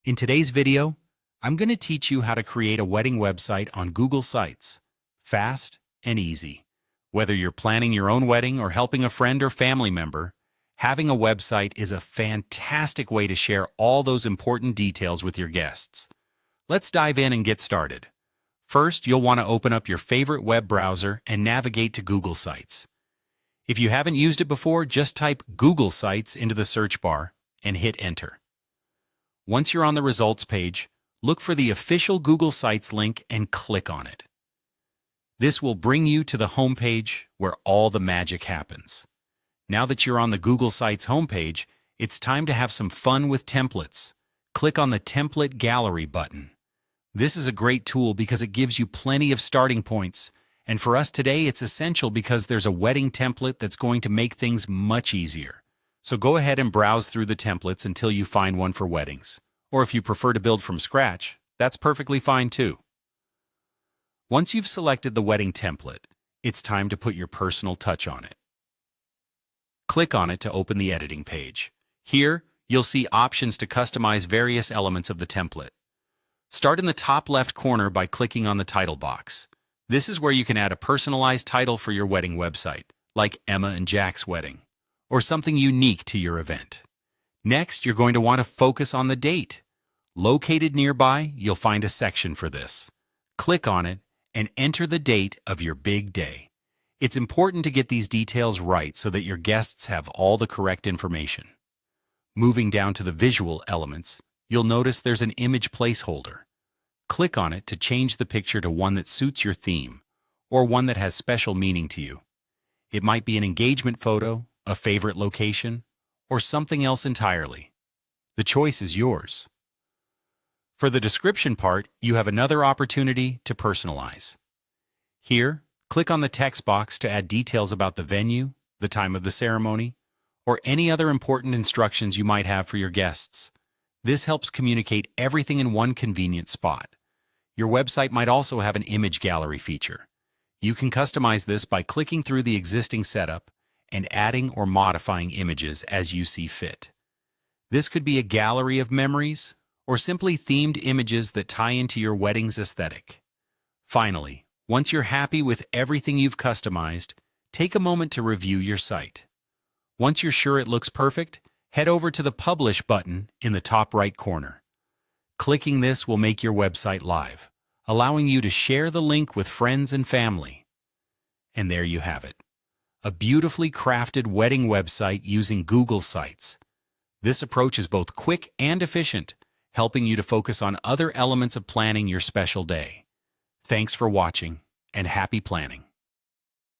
In today's video, I'm going to teach you how to create a wedding website on Google Sites. Fast and easy. Whether you're planning your own wedding or helping a friend or family member, having a website is a fantastic way to share all those important details with your guests. Let's dive in and get started. First, you'll want to open up your favorite web browser and navigate to Google Sites. If you haven't used it before, just type Google Sites into the search bar and hit Enter. Once you're on the results page, look for the official Google Sites link and click on it. This will bring you to the homepage where all the magic happens. Now that you're on the Google Sites homepage, it's time to have some fun with templates. Click on the Template Gallery button. This is a great tool because it gives you plenty of starting points, and for us today it's essential because there's a wedding template that's going to make things much easier. So go ahead and browse through the templates until you find one for weddings. Or if you prefer to build from scratch, that's perfectly fine too. Once you've selected the wedding template, it's time to put your personal touch on it. Click on it to open the editing page. Here, you'll see options to customize various elements of the template. Start in the top left corner by clicking on the title box. This is where you can add a personalized title for your wedding website, like Emma and Jack's wedding, or something unique to your event. Next, you're going to want to focus on the date. Located nearby, you'll find a section for this. Click on it and enter the date of your big day. It's important to get these details right so that your guests have all the correct information. Moving down to the visual elements, you'll notice there's an image placeholder. Click on it to change the picture to one that suits your theme, or one that has special meaning to you. It might be an engagement photo, a favorite location, or something else entirely. The choice is yours. For the description part, you have another opportunity to personalize. Here, click on the text box to add details about the venue, the time of the ceremony, or any other important instructions you might have for your guests. This helps communicate everything in one convenient spot. Your website might also have an image gallery feature. You can customize this by clicking through the existing setup and adding or modifying images as you see fit. This could be a gallery of memories or simply themed images that tie into your wedding's aesthetic. Finally, once you're happy with everything you've customized, take a moment to review your site. Once you're sure it looks perfect, head over to the Publish button in the top right corner. Clicking this will make your website live, allowing you to share the link with friends and family. And there you have it. A beautifully crafted wedding website using Google Sites. This approach is both quick and efficient, helping you to focus on other elements of planning your special day. Thanks for watching, and happy planning.